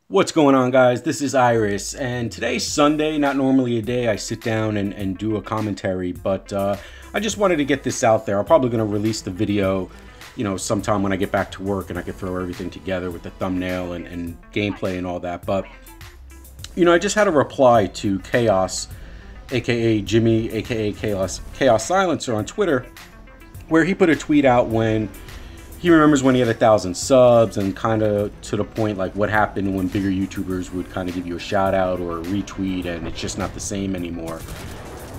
What's going on, guys? This is Iris, and today's Sunday. Not normally a day I sit down and do a commentary, but I just wanted to get this out there. I'm probably going to release the video, sometime when I get back to work and I can throw everything together with the thumbnail and gameplay and all that. But, I just had a reply to Kaos, aka Jimmy, aka Chaos Silencer on Twitter, where he put a tweet out when he remembers when he had 1,000 subs, and kind of to the point, like what happened when bigger YouTubers would kind of give you a shout out or a retweet, and it's just not the same anymore.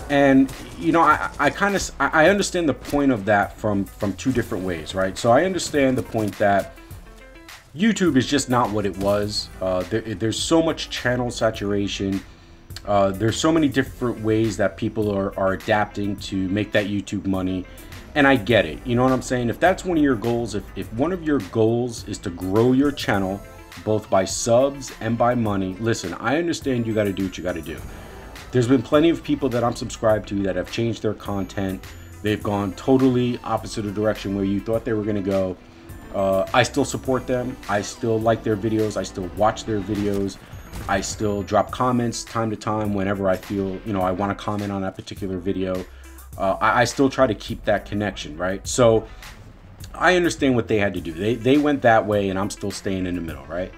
And I understand the point of that from two different ways, right? So I understand the point that YouTube is just not what it was. There's so much channel saturation. There's so many different ways that people are adapting to make that YouTube money. And I get it, you know what I'm saying? If that's one of your goals, if one of your goals is to grow your channel, both by subs and by money, listen, I understand you gotta do what you gotta do. There's been plenty of people that I'm subscribed to that have changed their content. They've gone totally opposite of direction where you thought they were gonna go. I still support them. I still like their videos. I still watch their videos. I still drop comments time to time whenever I feel, I wanna comment on that particular video. I still try to keep that connection, right? So I understand what they had to do. They went that way, and I'm still staying in the middle, right?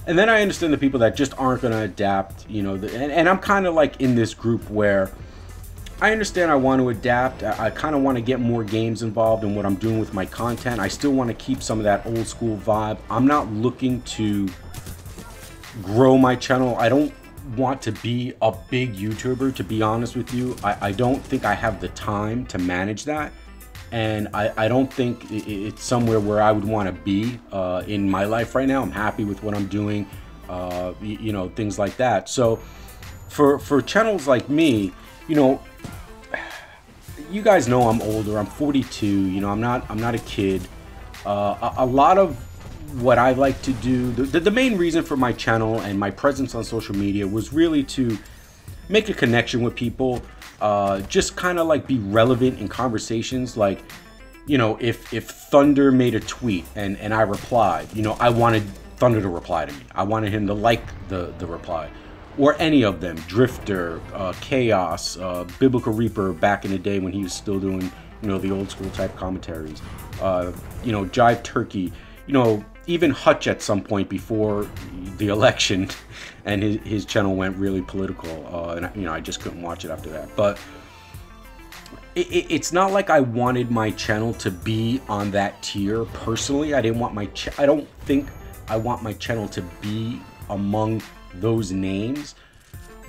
And then I understand the people that just aren't going to adapt, and I'm kind of like in this group where I understand I want to adapt. I kind of want to get more games involved in what I'm doing with my content. I still want to keep some of that old school vibe. I'm not looking to grow my channel. I don't want to be a big YouTuber, to be honest with you. I don't think I have the time to manage that, and I don't think it's somewhere where I would want to be in my life right now. I'm happy with what I'm doing, things like that. So for channels like me, you guys know I'm older. I'm 42. I'm not a kid. A lot of what I like to do, the main reason for my channel and my presence on social media was really to make a connection with people, just kind of like be relevant in conversations. Like, if Thunder made a tweet and I replied, I wanted Thunder to reply to me. I wanted him to like the reply, or any of them. Drifter, Chaos, Biblical Reaper back in the day when he was still doing, the old school type commentaries, Jive Turkey, even Hutch at some point before the election, and his channel went really political, and I just couldn't watch it after that. But it's not like I wanted my channel to be on that tier. Personally, I don't think I want my channel to be among those names.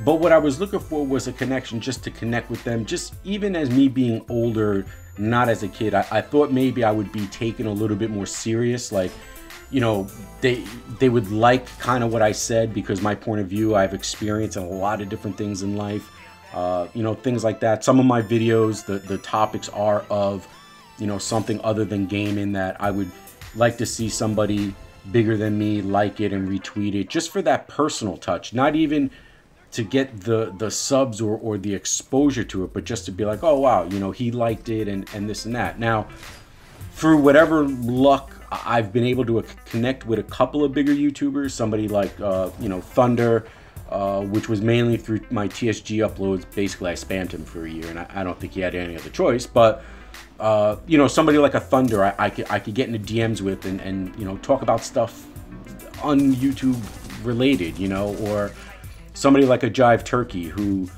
But what I was looking for was a connection, just to connect with them. Just even as me being older, not as a kid, I thought maybe I would be taken a little bit more serious. Like, they would like kind of what I said, because my point of view, I've experienced a lot of different things in life, things like that. Some of my videos, the topics are of, something other than gaming, that I would like to see somebody bigger than me like it and retweet it, just for that personal touch, not even to get the subs or the exposure to it, but just to be like, oh wow, he liked it and this and that. Now, through whatever luck, I've been able to connect with a couple of bigger YouTubers, somebody like, Thunder, which was mainly through my TSG uploads. Basically, I spammed him for a year, and I don't think he had any other choice. But, somebody like a Thunder, I could get into DMs with and talk about stuff on YouTube related, or somebody like a Jive Turkey who,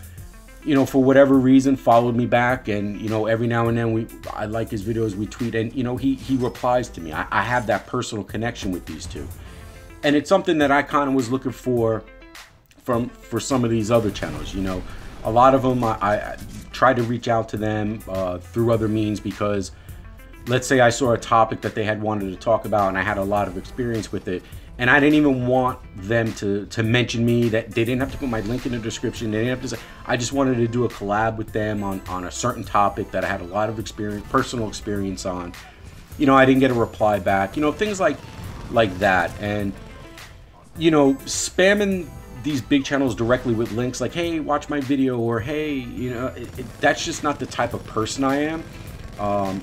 for whatever reason, followed me back, and every now and then I like his videos, we tweet, and he replies to me. I have that personal connection with these two, and it's something that I kind of was looking for some of these other channels. A lot of them I try to reach out to them through other means, because let's say I saw a topic that they had wanted to talk about, and I had a lot of experience with it, and I didn't even want them to mention me. That they didn't have to put my link in the description. They didn't have to say. I just wanted to do a collab with them on a certain topic that I had a lot of personal experience on. I didn't get a reply back. Things like that. And spamming these big channels directly with links like, hey, watch my video, or hey, that's just not the type of person I am.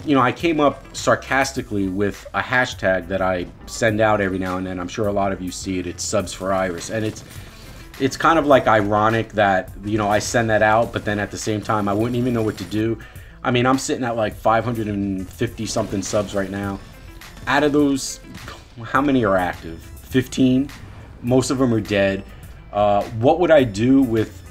You know, I came up sarcastically with a hashtag that I send out every now and then. I'm sure a lot of you see it. It's subs for Iris, and it's kind of like ironic that, you know, I send that out, but then at the same time I wouldn't even know what to do. I mean, I'm sitting at like 550 something subs right now. Out of those, how many are active? 15. Most of them are dead. What would I do with,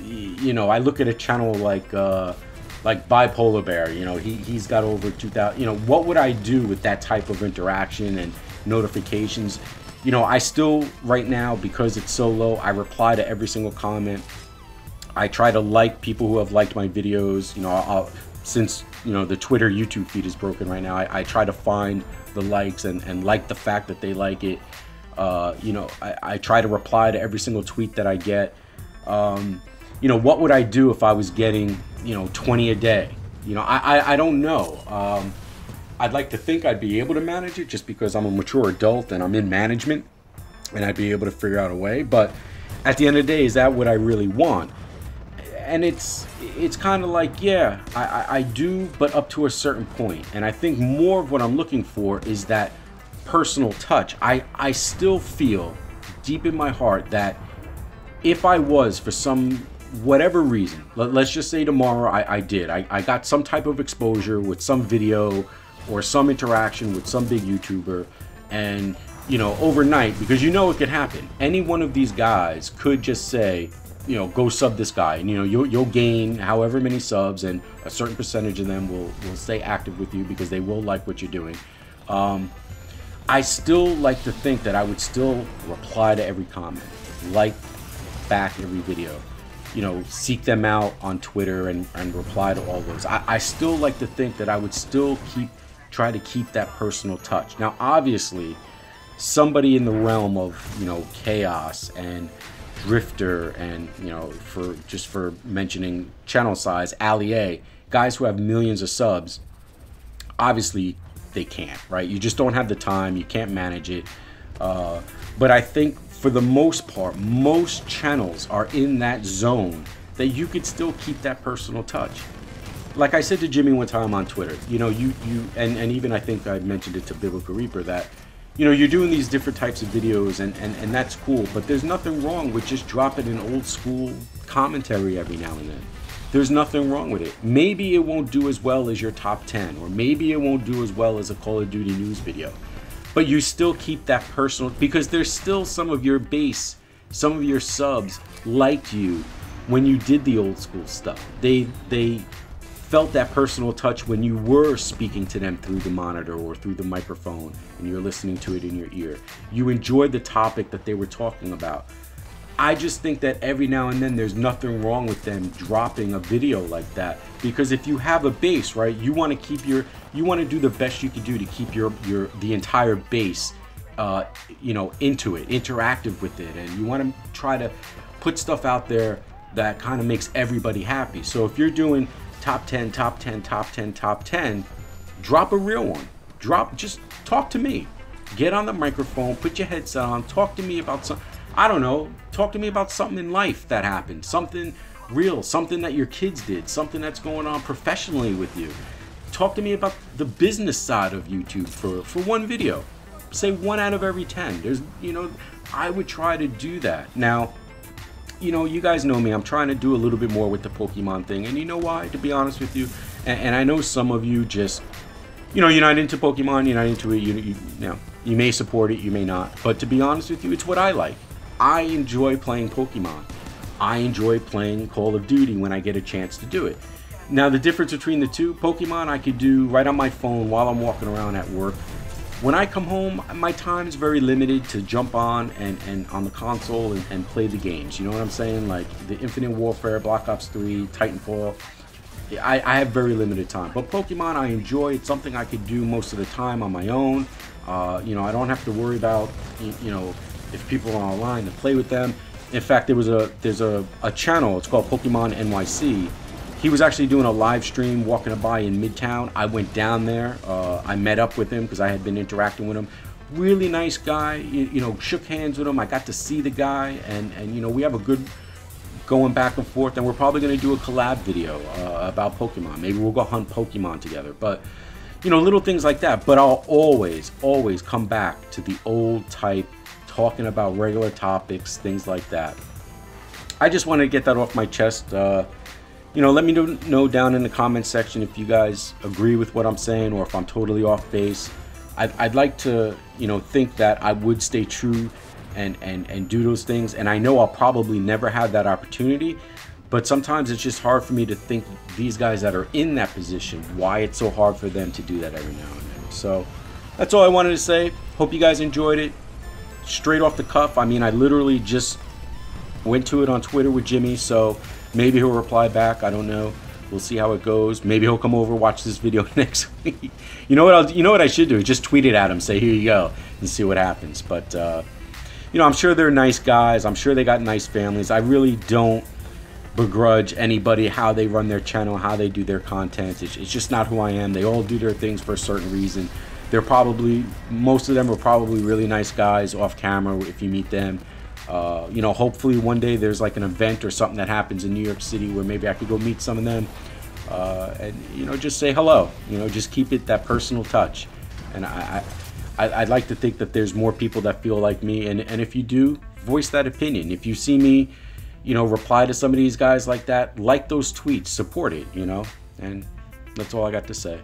you know, I look at a channel like Bipolar Bear, you know, he's got over 2,000, you know, what would I do with that type of interaction and notifications? You know, I still, right now, because it's so low, I reply to every single comment. I try to like people who have liked my videos. You know, since, you know, the Twitter, YouTube feed is broken right now, I try to find the likes and like the fact that they like it. You know, I try to reply to every single tweet that I get. You know, what would I do if I was getting, you know, 20 a day? You know, I don't know. I'd like to think I'd be able to manage it just because I'm a mature adult and I'm in management and I'd be able to figure out a way. But at the end of the day, is that what I really want? And it's kind of like, yeah, I do, but up to a certain point. And I think more of what I'm looking for is that personal touch. I still feel deep in my heart that if I was, for some whatever reason, let's just say tomorrow I got some type of exposure with some video or some interaction with some big YouTuber, and, you know, overnight, because you know it could happen, any one of these guys could just say, you know, go sub this guy, and, you know, you'll gain however many subs, and a certain percentage of them will stay active with you because they will like what you're doing. I still like to think that I would still reply to every comment, like back every video, you know, seek them out on Twitter and reply to all those. I still like to think that I would still try to keep that personal touch. Now, obviously, somebody in the realm of, you know, Kaos and Drifter and, you know, for mentioning channel size, Ali A, guys who have millions of subs, obviously they can't, right? You just don't have the time, you can't manage it. But I think for the most part, most channels are in that zone that you could still keep that personal touch. Like I said to Jimmy one time on Twitter, you know, and even I think I mentioned it to Biblical Reaper, that, you know, you're doing these different types of videos and that's cool, but there's nothing wrong with just dropping an old school commentary every now and then. There's nothing wrong with it. Maybe it won't do as well as your top 10, or maybe it won't do as well as a Call of Duty news video, but you still keep that personal, because there's still some of your base, some of your subs liked you when you did the old school stuff. They felt that personal touch when you were speaking to them through the monitor or through the microphone and you're listening to it in your ear. You enjoyed the topic that they were talking about. I just think that every now and then there's nothing wrong with them dropping a video like that, because if you have a base, right, you want to keep you want to do the best you can do to keep the entire base, you know, into it, interactive with it, and you want to try to put stuff out there that kind of makes everybody happy. So if you're doing top 10, top 10, top 10, top 10, drop a real one. Just talk to me. Get on the microphone, put your headset on, talk to me about something. I don't know, talk to me about something in life that happened, something real, something that your kids did, something that's going on professionally with you. Talk to me about the business side of YouTube for one video. Say 1 out of every 10. There's, you know, I would try to do that. Now, you know, you guys know me, I'm trying to do a little bit more with the Pokemon thing, and you know why, to be honest with you, and I know some of you just, you know, you're not into Pokemon, you're not into it, you know, you may support it, you may not, but to be honest with you, it's what I like. I enjoy playing Pokemon. I enjoy playing Call of Duty when I get a chance to do it. Now, the difference between the two, Pokemon I could do right on my phone while I'm walking around at work. When I come home, my time is very limited to jump on and on the console and play the games. You know what I'm saying? Like the Infinite Warfare, Black Ops 3, Titanfall. I have very limited time. But Pokemon I enjoy. It's something I could do most of the time on my own. You know, I don't have to worry about, you know, if people are online to play with them. In fact, there's a channel, it's called Pokemon NYC. He was actually doing a live stream walking by in Midtown. I went down there. I met up with him because I had been interacting with him. Really nice guy. You know, shook hands with him. I got to see the guy, and you know, we have a good going back and forth, and we're probably going to do a collab video about Pokemon. Maybe we'll go hunt Pokemon together, but you know, little things like that. But I'll always come back to the old type, talking about regular topics, things like that. I just wanted to get that off my chest. You know, let me know down in the comment section if you guys agree with what I'm saying, or if I'm totally off base. I'd like to, you know, think that I would stay true and do those things, and I know I'll probably never have that opportunity, but sometimes it's just hard for me to think these guys that are in that position, why it's so hard for them to do that every now and then. So that's all I wanted to say. Hope you guys enjoyed it. Straight off the cuff. I mean, I literally just went to it on Twitter with Jimmy, so maybe he'll reply back. I don't know. We'll see how it goes. Maybe he'll come over, watch this video next week. You know what I should do? Just tweet it at him, say here you go, and see what happens. But you know, I'm sure they're nice guys. I'm sure they got nice families. I really don't begrudge anybody how they run their channel, how they do their content. It's just not who I am. They all do their things for a certain reason. They're probably, most of them are probably really nice guys off camera if you meet them. You know, hopefully one day there's like an event or something that happens in New York City where maybe I could go meet some of them and, you know, just say hello. You know, just keep it that personal touch. And I'd like to think that there's more people that feel like me, and if you do, voice that opinion. If you see me, you know, reply to some of these guys like that, like those tweets, support it, you know, and that's all I got to say.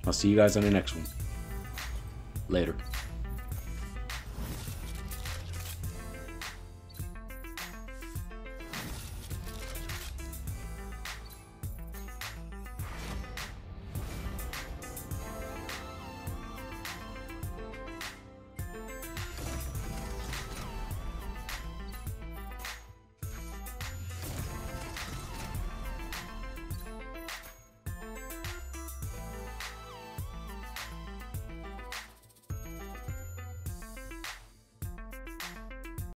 I'll see you guys on the next one. Later.